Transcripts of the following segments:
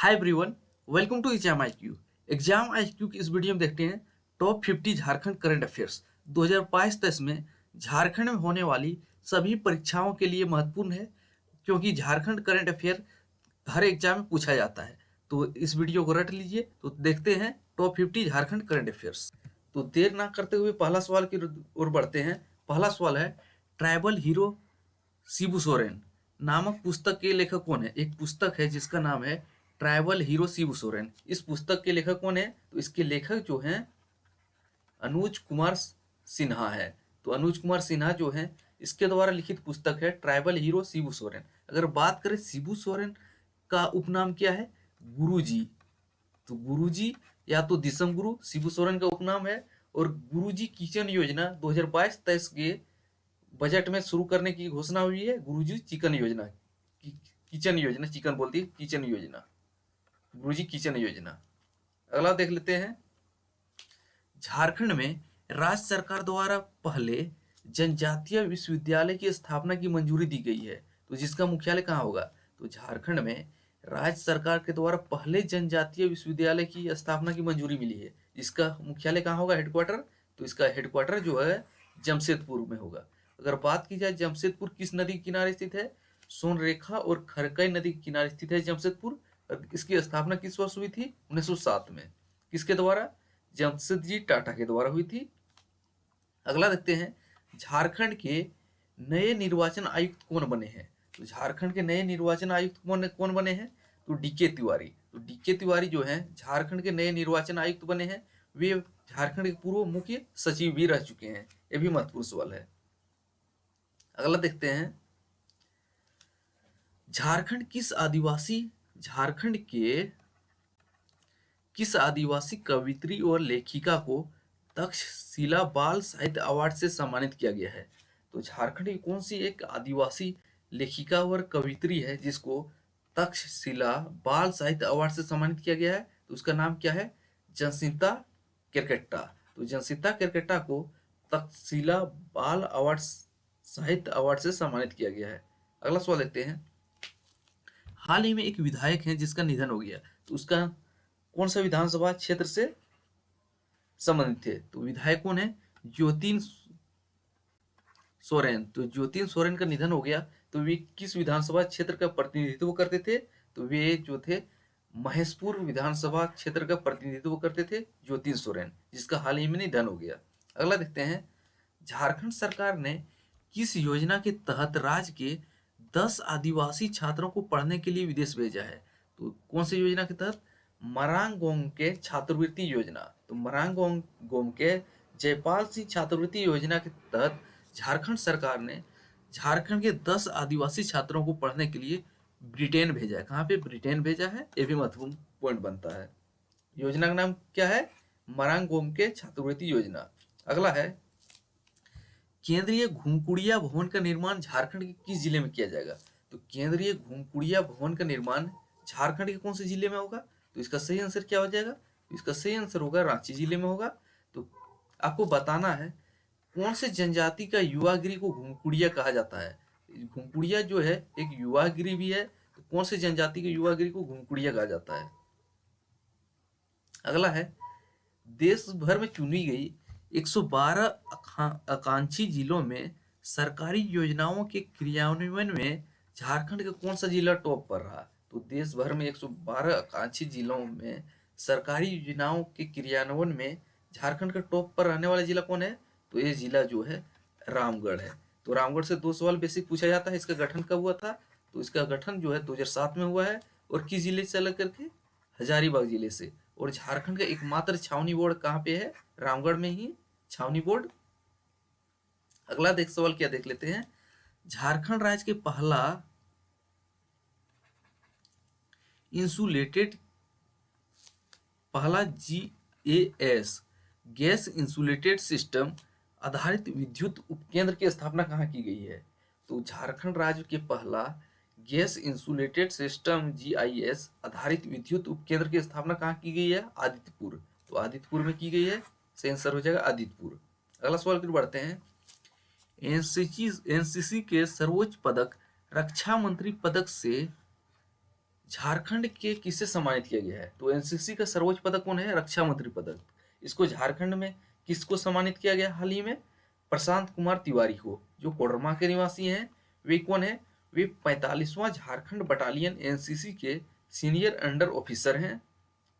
Hi everyone, welcome to exam IQ। Exam IQ की इस video में देखते हैं टॉप 50 झारखंड करंट अफेयर्स 2022-23 में झारखंड में होने वाली सभी परीक्षाओं के लिए महत्वपूर्ण है, क्योंकि झारखंड करंट अफेयर हर एग्जाम में पूछा जाता है। तो इस वीडियो को रट लीजिए। तो देखते हैं टॉप 50 झारखंड करंट अफेयर्स। तो देर ना करते हुए पहला सवाल की ओर बढ़ते हैं। पहला सवाल है, ट्राइबल हीरो शिबू सोरेन नामक पुस्तक के लेखक कौन है? एक पुस्तक है जिसका नाम है ट्राइबल हीरो शिबू सोरेन। इस पुस्तक के लेखक कौन है? तो इसके लेखक जो हैं अनुज कुमार सिन्हा है। तो अनुज कुमार सिन्हा जो है, इसके द्वारा लिखित पुस्तक है ट्राइबल हीरो शिबू सोरेन। अगर बात करें शिबू सोरेन का उपनाम क्या है? गुरुजी। तो गुरुजी या तो दिसम गुरु शिबू सोरेन का उपनाम है। और गुरुजी किचन योजना 2022-23 के बजट में शुरू करने की घोषणा हुई है। गुरुजी चिकन योजना, किचन योजना, चिकन बोलती है, किचन योजना, गुरुजी किचन योजना। अगला देख लेते हैं। झारखंड में राज्य सरकार द्वारा पहले जनजातीय विश्वविद्यालय की स्थापना की मंजूरी दी गई है। तो जिसका मुख्यालय कहाँ होगा? तो झारखंड में राज्य सरकार के द्वारा पहले जनजातीय विश्वविद्यालय की स्थापना की मंजूरी मिली है। इसका मुख्यालय कहाँ होगा, हेडक्वार्टर? तो इसका हेडक्वार्टर जो है जमशेदपुर में होगा। अगर बात की जाए जमशेदपुर किस नदी के किनारे स्थित है? सोनरेखा और खरकई नदी के किनारे स्थित है जमशेदपुर। और इसकी स्थापना किस वर्ष हुई थी? 1907 में। किसके द्वारा? जमशेदजी टाटा के द्वारा हुई थी। अगला देखते हैं, झारखंड के नए निर्वाचन आयुक्त कौन बने हैं? तो झारखंड के नए निर्वाचन आयुक्त कौन बने हैं? तो डीके तिवारी। तो डीके तिवारी जो हैं झारखंड के नए निर्वाचन आयुक्त बने हैं। वे झारखंड के पूर्व मुख्य सचिव भी रह चुके हैं। ये भी महत्वपूर्ण सवाल है। अगला देखते हैं, झारखंड के किस आदिवासी कवियत्री और लेखिका को तक्षशिला बाल साहित्य अवार्ड से सम्मानित किया गया है? तो झारखंड की कौन सी एक आदिवासी लेखिका और कवियत्री है जिसको तक्षशिला बाल साहित्य अवार्ड से सम्मानित किया गया है? तो उसका नाम क्या है? जनसिता केरकेट्टा। तो जनसिता केरकेट्टा को तक्षशिला बाल अवार्ड साहित्य अवार्ड से सम्मानित किया गया है। अगला सवाल देखते हैं। हाल ही में एक विधायक है जिसका निधन हो गया, तो उसका कौन सा विधानसभा क्षेत्र से संबंधित थे? तो विधायक कौन है? ज्योतिन सोरेन। तो ज्योतिन सोरेन का निधन हो गया, तो वे किस विधानसभा क्षेत्र का प्रतिनिधित्व करते थे? तो वे जो थे महेशपुर विधानसभा क्षेत्र का प्रतिनिधित्व करते थे ज्योतिन सोरेन, जिसका हाल ही में निधन हो गया। अगला देखते हैं, झारखंड सरकार ने किस योजना के तहत राज्य के 10 आदिवासी छात्रों को पढ़ने के लिए विदेश भेजा है? तो कौन सी योजना के तहत? मरांग गोम के छात्रवृत्ति योजना। तो मरांग गोम के जयपाल सिंह छात्रवृत्ति योजना के तहत झारखंड सरकार ने झारखंड के 10 आदिवासी छात्रों को पढ़ने के लिए ब्रिटेन भेजा है। कहाँ पे? ब्रिटेन भेजा है। ये भी महत्वपूर्ण पॉइंट बनता है। योजना का नाम क्या है? मरांग गोम के छात्रवृत्ति योजना। अगला है, केंद्रीय घुमकुड़िया भवन का निर्माण झारखंड के किस जिले में किया जाएगा? तो केंद्रीय घुमकुड़िया भवन का निर्माण झारखंड के कौन से जिले में होगा? तो इसका सही आंसर क्या हो जाएगा? तो इसका सही आंसर होगा रांची जिले में होगा। तो आपको बताना है कौन से जनजाति का युवागिरी को घुमकुड़िया कहा जाता है। घुमकुड़िया जो है एक युवागिरी भी है, तो कौन से जनजाति के युवागिरी को घुमकुड़िया कहा जाता है? अगला है, देश भर में चुनी गई 112 आकांक्षी जिलों में सरकारी योजनाओं के क्रियान्वयन में झारखंड का कौन सा जिला टॉप पर रहा? तो देश भर में 112 आकांक्षी जिलों में सरकारी योजनाओं के क्रियान्वयन में झारखंड का टॉप पर रहने वाला जिला कौन है? तो ये जिला जो है रामगढ़ है। तो रामगढ़ से 2 सवाल बेसिक पूछा जाता है। इसका गठन कब हुआ था? तो इसका गठन जो है 2007 में हुआ है। और किस जिले से अलग करके? हजारीबाग जिले से। और झारखंड का एकमात्र छावनी बोर्ड कहाँ पे है? रामगढ़ में ही छावनी बोर्ड। अगला सवाल क्या देख लेते हैं। झारखंड राज्य के पहला GAS गैस इंसुलेटेड सिस्टम आधारित विद्युत उपकेंद्र की स्थापना कहाँ की गई है? तो झारखंड राज्य के पहला गैस इंसुलेटेड सिस्टम GIS आधारित विद्युत उपकेंद्र की स्थापना कहाँ की गई है? आदित्यपुर। तो आदित्यपुर में की गई है। सही आंसर हो जाएगा आदित्यपुर। अगला सवाल की ओर बढ़ते हैं। एनसीसी के सर्वोच्च पदक रक्षा मंत्री पदक से झारखंड के किससे सम्मानित किया गया है? तो एनसीसी का सर्वोच्च पदक कौन है? रक्षा मंत्री पदक। इसको झारखंड में किसको सम्मानित किया गया हाल ही में? प्रशांत कुमार तिवारी को, जो कोडरमा के निवासी हैं। वे कौन है? वे 45वां झारखंड बटालियन एनसीसी के सीनियर अंडर ऑफिसर हैं,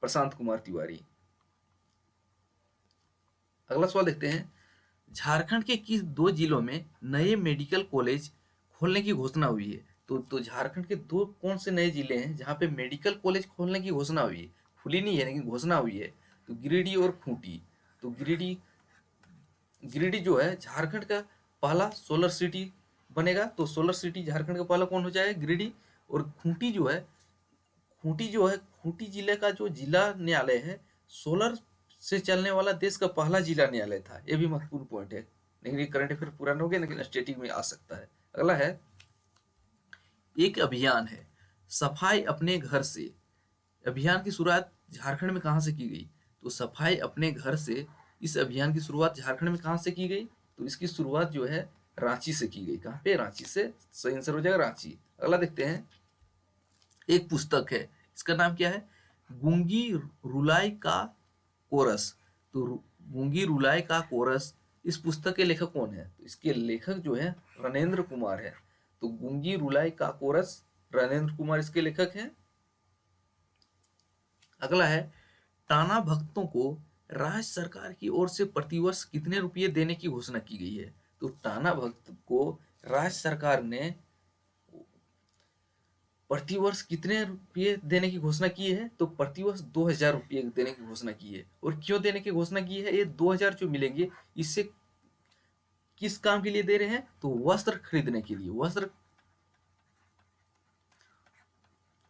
प्रशांत कुमार तिवारी। अगला सवाल देखते हैं, झारखंड के किस दो जिलों में नए मेडिकल कॉलेज खोलने की घोषणा हुई है? तो झारखंड के दो कौन से नए जिले हैं जहाँ पे मेडिकल कॉलेज खोलने की घोषणा हुई है? खुली नहीं है लेकिन घोषणा हुई है। तो गिरिडीह और खूंटी। तो गिरिडीह गिरिडीह जो है झारखंड का पहला सोलर सिटी बनेगा। तो सोलर सिटी झारखंड का पहला कौन हो जाएगा? गिरिडीह। और खूंटी जिले का जो जिला न्यायालय है, सोलर से चलने वाला देश का पहला जिला न्यायालय था। ये भी महत्वपूर्ण पॉइंट है, लेकिन ये करंट अफेयर पूरा नहीं हो गया, लेकिन स्टैटिक में आ सकता है। अगला है, एक अभियान है सफाई अपने घर से। अभियान की शुरुआत झारखंड में कहाँ से की गई? तो सफाई अपने घर से, इस अभियान की शुरुआत झारखंड में कहाँ से की गई? तो इसकी शुरुआत जो है रांची से की गई। कहाँ पे? रांची से। सही आंसर हो जाएगा रांची। अगला देखते हैं, एक पुस्तक है, इसका नाम क्या है? गूंगी रुलाई का कोरस। तो गूंगी रुलाई का कोरस, इस पुस्तक के लेखक कौन है? तो इसके लेखक जो है रणेंद्र कुमार है। तो गूंगी रुलाई का कोरस, रणेंद्र कुमार इसके लेखक हैं। अगला है, टाना भक्तों को राज्य सरकार की ओर से प्रतिवर्ष कितने रुपये देने की घोषणा की गई है? तो टाना भक्त को राज्य सरकार ने प्रतिवर्ष कितने रुपये देने की घोषणा की है? तो प्रतिवर्ष 2000 रुपये देने की घोषणा की है। और क्यों देने की घोषणा की है? ये 2000 जो मिलेंगे, इससे किस काम के लिए दे रहे हैं? तो वस्त्र खरीदने के लिए,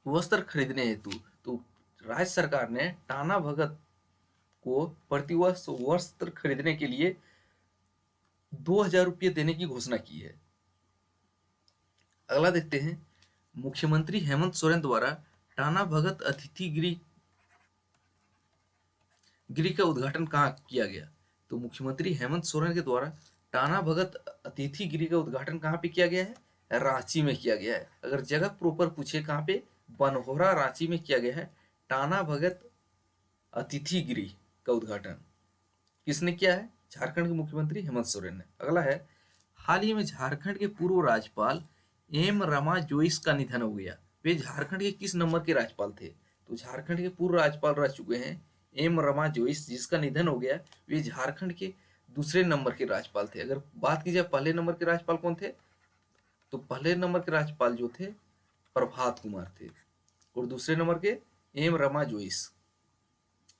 वस्त्र खरीदने हेतु। तो राज्य सरकार ने टाना भगत को प्रतिवर्ष वस्त्र खरीदने के लिए 2000 रुपये देने की घोषणा की है। अगला देखते हैं, मुख्यमंत्री हेमंत सोरेन द्वारा टाना भगत अतिथि गृह का उद्घाटन कहाँ किया गया? तो मुख्यमंत्री हेमंत सोरेन के द्वारा टाना भगत अतिथि गृह का उद्घाटन कहाँ पे किया गया है? रांची में किया गया है। अगर जगह प्रॉपर पूछे कहाँ पे? बनहोरा रांची में किया गया है टाना भगत अतिथि गृह का उद्घाटन। किसने किया है? झारखंड के मुख्यमंत्री हेमंत सोरेन ने। अगला है, हाल ही में झारखंड के पूर्व राज्यपाल एम रमा जोइस का निधन हो गया। वे झारखंड के किस नंबर के राज्यपाल थे? तो झारखंड के पूर्व राज्यपाल रह चुके हैं एम रमा जोइस, जिसका निधन हो गया। वे झारखंड के दूसरे नंबर के राज्यपाल थे। अगर बात की जाए पहले नंबर के राज्यपाल कौन थे, तो पहले नंबर के राज्यपाल जो थे प्रभात कुमार थे, और दूसरे नंबर के एम रमा जोइस।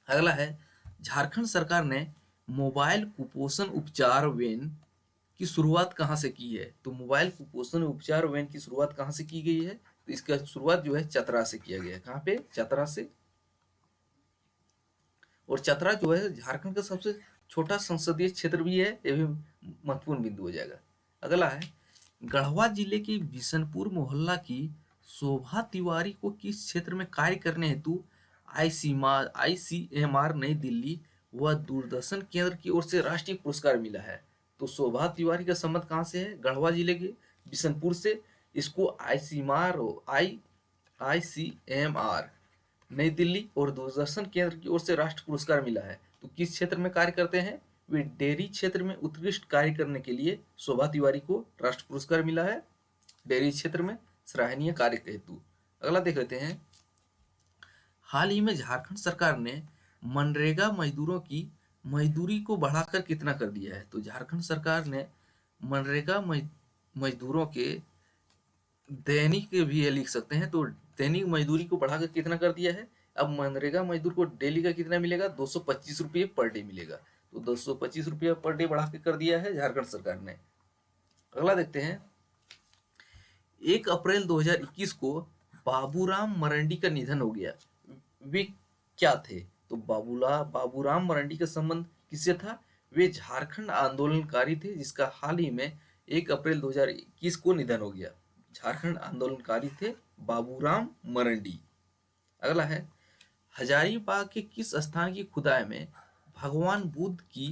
अगला है, झारखंड सरकार ने मोबाइल कुपोषण उपचार वैन की शुरुआत कहाँ से की है? तो मोबाइल कुपोषण उपचार वैन की शुरुआत कहाँ से की गई है? तो इसका शुरुआत जो है चतरा से किया गया है। कहाँ पे? चतरा से। और चतरा जो है झारखंड का सबसे छोटा संसदीय क्षेत्र भी है, ये भी महत्वपूर्ण बिंदु हो जाएगा। अगला है, गढ़वा जिले के बिशनपुर मोहल्ला की शोभा तिवारी को किस क्षेत्र में कार्य करने हेतु ICMR नई दिल्ली व दूरदर्शन केंद्र की ओर से राष्ट्रीय पुरस्कार मिला है? तो शोभा तिवारी का संबंध कहाँ से है? गढ़वा जिले के बिशनपुर से। इसको ICMR नई दिल्ली और दूरदर्शन केंद्र की ओर से राष्ट्रीय पुरस्कार मिला है। तो किस क्षेत्र में कार्य करते हैं? वे डेयरी क्षेत्र में उत्कृष्ट कार्य करने के लिए शोभा तिवारी को राष्ट्रीय पुरस्कार मिला है, डेयरी क्षेत्र में सराहनीय कार्य हेतु। अगला देख लेते हैं, हाल ही में झारखंड सरकार ने मनरेगा मजदूरों की मजदूरी को बढ़ाकर कितना कर दिया है? तो झारखंड सरकार ने मनरेगा मजदूरों के दैनिक भी ये लिख सकते हैं, तो दैनिक मजदूरी को बढ़ाकर कितना कर दिया है? अब मनरेगा मजदूर को डेली का कितना मिलेगा? 225 रुपये पर डे मिलेगा। तो 225 रुपया पर डे बढ़ा के कर दिया है झारखंड सरकार ने। अगला देखते हैं, 1 अप्रैल 2021 को बाबूराम मरांडी का निधन हो गया। वे क्या थे? तो बाबूराम मरांडी का संबंध किससे था? वे झारखंड आंदोलनकारी थे, जिसका हाल ही में 1 अप्रैल 2021 को निधन हो गया। झारखंड आंदोलनकारी थे बाबूराम मरांडी। अगला है, हजारीबाग के किस स्थान की खुदाई में भगवान बुद्ध की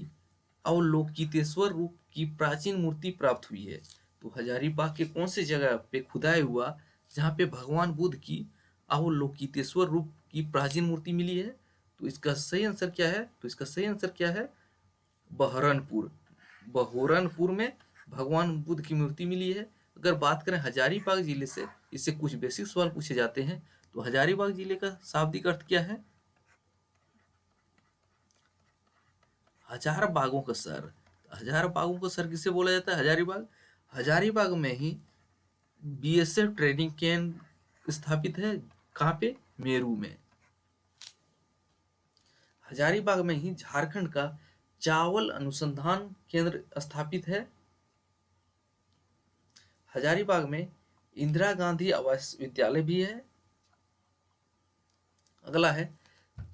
अवलोकितेश्वर रूप की प्राचीन मूर्ति प्राप्त हुई है? तो हजारीबाग के कौन सी जगह पे खुदाई हुआ जहाँ पे भगवान बुद्ध की अवलोकितेश्वर रूप की प्राचीन मूर्ति मिली है। तो इसका सही आंसर क्या है? तो इसका सही आंसर क्या है? बहरनपुर। बहरनपुर में भगवान बुद्ध की मूर्ति मिली है। अगर बात करें हजारीबाग जिले से, इससे कुछ बेसिक सवाल पूछे जाते हैं। तो हजारीबाग जिले का शाब्दिक अर्थ क्या है? हजार बागों का सर। हजार बागों का सर किसे बोला जाता है? हजारीबाग। हजारीबाग में ही बीएसएफ ट्रेनिंग कैंप स्थापित है। कहाँ पे? मेरू में। हजारीबाग में ही झारखंड का चावल अनुसंधान केंद्र स्थापित है। हजारीबाग में इंदिरा गांधी आवास विद्यालय भी है। अगला है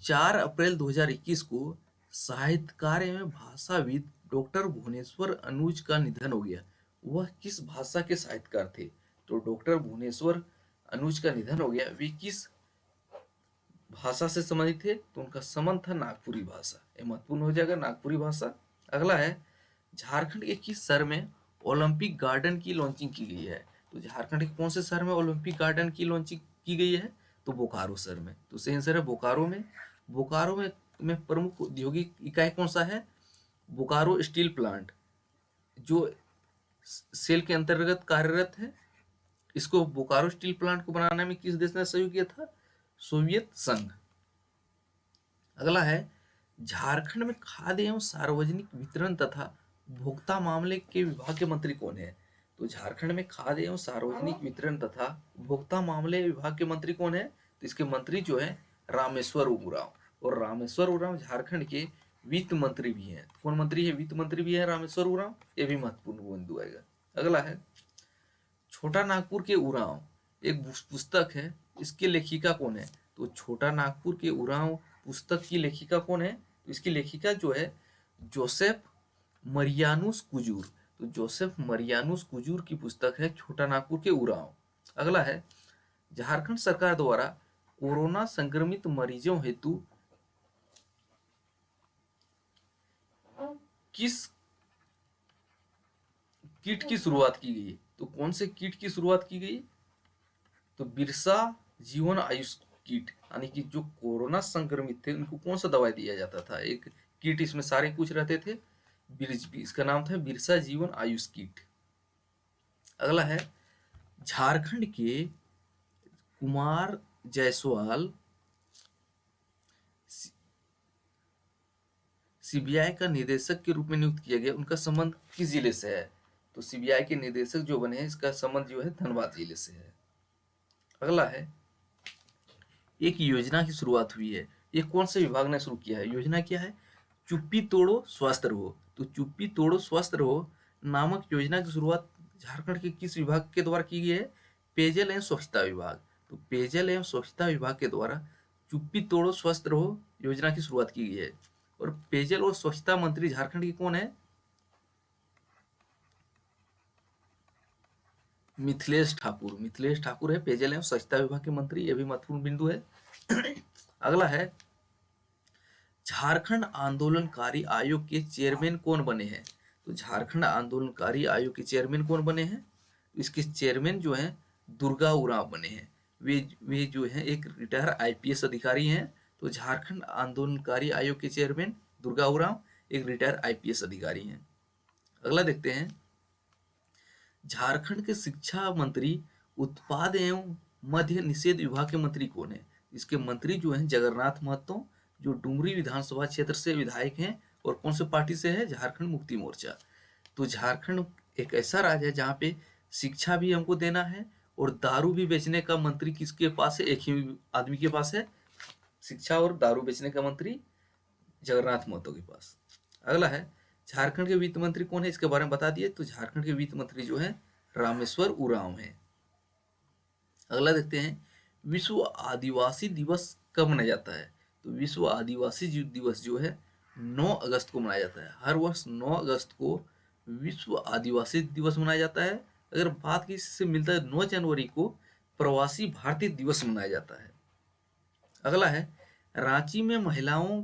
4 अप्रैल 2021 को साहित्यकार एवं भाषाविद डॉक्टर भुवनेश्वर अनुज का निधन हो गया। वह किस भाषा के साहित्यकार थे? तो डॉक्टर भुवनेश्वर अनुज का निधन हो गया। वे किस भाषा से संबंधित थे? तो उनका संबंध था नागपुरी भाषा। ये महत्वपूर्ण हो जाएगा, नागपुरी भाषा। अगला है झारखंड के किस शहर में ओलंपिक गार्डन की लॉन्चिंग की गई है? तो झारखंड के कौन से शहर में ओलंपिक गार्डन की लॉन्चिंग की गई है? तो बोकारो शहर में। तो सही आंसर है बोकारो में। बोकारो में प्रमुख औद्योगिक इकाई कौन सा है? बोकारो स्टील प्लांट, जो सेल के अंतर्गत कार्यरत है। इसको बोकारो स्टील प्लांट को बनाने में किस देश ने सहयोग किया था? सोवियत संघ। अगला है झारखंड में खाद्य एवं सार्वजनिक वितरण तथा उपभोक्ता मामले के विभाग के मंत्री कौन है? तो झारखंड में खाद्य एवं सार्वजनिक वितरण तथा उपभोक्ता मामले विभाग के मंत्री कौन है? तो इसके मंत्री जो है रामेश्वर उरांव। और रामेश्वर उरांव झारखंड के वित्त मंत्री भी हैं। कौन मंत्री है? वित्त मंत्री भी है रामेश्वर उरांव। ये भी महत्वपूर्ण बिंदु आएगा। अगला है छोटा नागपुर के उरांव एक पुस्तक है, इसकी लेखिका कौन है? तो छोटा नागपुर के उरांव पुस्तक की लेखिका कौन है? तो इसकी लेखिका जो है जोसेफ मरियानुस कुजूर। तो जोसेफ मरियानुस कुजूर की पुस्तक है छोटा नागपुर के उरांव। अगला है झारखंड सरकार द्वारा कोरोना संक्रमित मरीजों हेतु किस किट की शुरुआत की गई? तो कौन से किट की शुरुआत की गई? तो बिरसा जीवन आयुष किट, यानी कि जो कोरोना संक्रमित थे उनको कौन सा दवाई दिया जाता था? एक किट, इसमें सारे कुछ रहते थे। इसका नाम था बिरसा जीवन आयुष किट। अगला है झारखंड के कुमार जायसवाल सीबीआई का निदेशक के रूप में नियुक्त किया गया। उनका संबंध किस जिले से है? तो सीबीआई के निदेशक जो बने हैं, इसका संबंध जो है धनबाद जिले से है। अगला है एक योजना की शुरुआत हुई है। ये कौन से विभाग ने शुरू किया है? योजना क्या है? चुप्पी तोड़ो स्वस्थ रहो। तो चुप्पी तोड़ो स्वस्थ रहो नामक योजना की शुरुआत झारखंड के किस विभाग के द्वारा की गई है? पेयजल एवं स्वच्छता विभाग। तो पेयजल एवं स्वच्छता विभाग के द्वारा चुप्पी तोड़ो स्वस्थ रहो योजना की शुरुआत की गई है। और पेयजल और स्वच्छता मंत्री झारखंड के कौन है? मिथिलेश ठाकुर। मिथिलेश ठाकुर है पेयजल एवं स्वच्छता विभाग के मंत्री। यह भी महत्वपूर्ण बिंदु है। अगला है झारखंड आंदोलनकारी आयोग के चेयरमैन कौन बने हैं? तो झारखंड आंदोलनकारी आयोग के चेयरमैन कौन बने हैं? इसके चेयरमैन जो हैं दुर्गा उरांव बने हैं। वे जो हैं एक रिटायर आईपीएस अधिकारी हैं। तो झारखंड आंदोलनकारी आयोग के चेयरमैन दुर्गा उरांव एक रिटायर आईपीएस अधिकारी हैं। अगला देखते हैं झारखंड के शिक्षा मंत्री उत्पाद एवं मद्य निषेध विभाग के मंत्री कौन है? इसके मंत्री जो हैं जगन्नाथ महतो, जो डुमरी विधानसभा क्षेत्र से विधायक हैं। और कौन से पार्टी से है? झारखंड मुक्ति मोर्चा। तो झारखंड एक ऐसा राज्य है जहाँ पे शिक्षा भी हमको देना है और दारू भी बेचने का मंत्री किसके पास है? एक ही आदमी के पास है। शिक्षा और दारू बेचने का मंत्री जगन्नाथ महतो के पास। अगला है झारखंड के वित्त मंत्री कौन है? इसके बारे में बता दिए। तो झारखंड के वित्त मंत्री जो है रामेश्वर उरांव है। अगला देखते हैं विश्व आदिवासी दिवस कब मनाया जाता है? तो विश्व आदिवासी दिवस जो है 9 अगस्त को मनाया जाता है। हर वर्ष 9 अगस्त को विश्व आदिवासी दिवस मनाया जाता है। अगर बात की इससे मिलता है 9 जनवरी को प्रवासी भारतीय दिवस मनाया जाता है। अगला है रांची में महिलाओं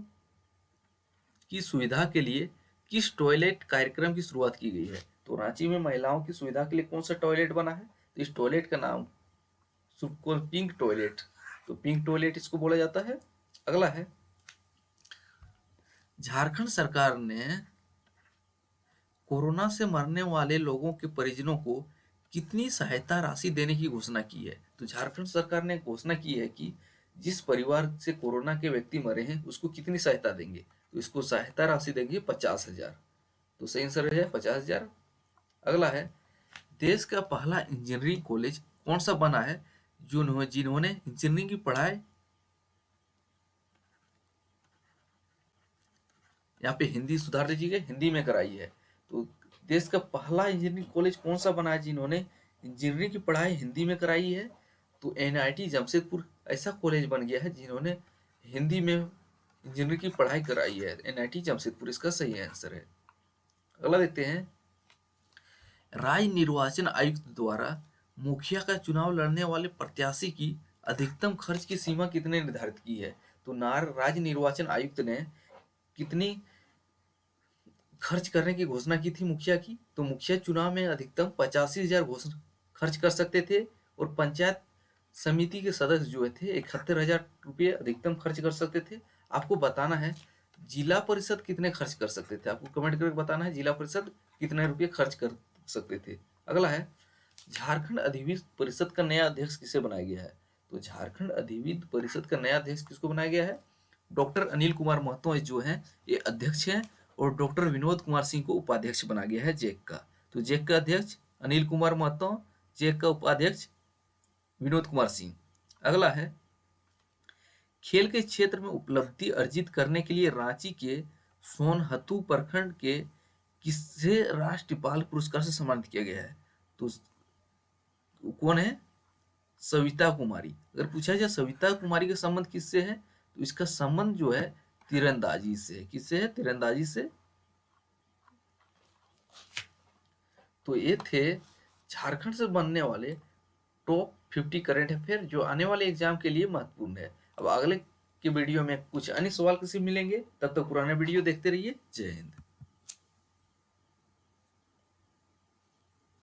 की सुविधा के लिए किस टॉयलेट कार्यक्रम की शुरुआत की गई है? तो रांची में महिलाओं की सुविधा के लिए कौन सा टॉयलेट बना है? तो इस टॉयलेट का नाम पिंक टॉयलेट तो पिंक टॉयलेट इसको बोला जाता है। अगला है, झारखंड सरकार ने कोरोना से मरने वाले लोगों के परिजनों को कितनी सहायता राशि देने की घोषणा की है। तो झारखंड सरकार ने घोषणा की है कि जिस परिवार से कोरोना के व्यक्ति मरे हैं उसको कितनी सहायता देंगे, तो इसको सहायता राशि देंगे 50,000। तो सही आंसर है 50,000। अगला है, देश का पहला इंजीनियरिंग कॉलेज कौन सा बना है जिन्होंने इंजीनियरिंग की पढ़ाई, यहाँ पे हिंदी सुधार दीजिएगा, हिंदी में कराई है। तो देश का पहला इंजीनियरिंग कॉलेज कौन सा बना है जिन्होंने इंजीनियरिंग की पढ़ाई हिंदी में कराई है। तो एनआईटी जमशेदपुर ऐसा कॉलेज बन गया है जिन्होंने हिंदी में इंजीनियरिंग की पढ़ाई कराई है। एनआईटी जमशेदपुर इसका सही आंसर है। अगला देखते हैं, राज्य निर्वाचन आयुक्त द्वारा मुखिया का चुनाव लड़ने वाले प्रत्याशी की अधिकतम खर्च की सीमा कितने निर्धारित की है। तो राज्य निर्वाचन आयुक्त ने कितनी खर्च करने की घोषणा की थी मुखिया की। तो मुखिया चुनाव में अधिकतम 85,000 घोषणा खर्च कर सकते थे, और पंचायत समिति के सदस्य जो थे 71,000 रुपये अधिकतम खर्च कर सकते थे। आपको बताना है जिला परिषद कितने खर्च कर सकते थे, आपको कमेंट करके बताना है जिला परिषद कितने रुपये खर्च कर सकते थे। अगला है, झारखंड अधिविद्य परिषद का नया अध्यक्ष किसे बनाया गया है। तो झारखंड अधिविद्य परिषद का नया अध्यक्ष किसको बनाया गया है, डॉक्टर अनिल कुमार महतो जो हैं ये अध्यक्ष हैं, और डॉक्टर विनोद कुमार सिंह को उपाध्यक्ष बना गया है जेक का। तो जेक का अध्यक्ष अनिल कुमार महतो, जेक का उपाध्यक्ष विनोद कुमार सिंह। अगला है, खेल के क्षेत्र में उपलब्धि अर्जित करने के लिए रांची के सोनहतु प्रखंड के किसे राष्ट्रीय बाल पुरस्कार से सम्मानित किया गया है। तो कौन है, सविता कुमारी। अगर पूछा जाए सविता कुमारी का संबंध किससे है, तो इसका संबंध जो है तीरंदाजी से। किससे है, तीरंदाजी से। तो ये थे झारखंड से बनने वाले टॉप 50 करंट अफेयर जो आने वाले एग्जाम के लिए महत्वपूर्ण है। अब अगले के वीडियो में कुछ अन्य सवाल किसी मिलेंगे, तब तक पुराने वीडियो देखते रहिए। जय हिंद।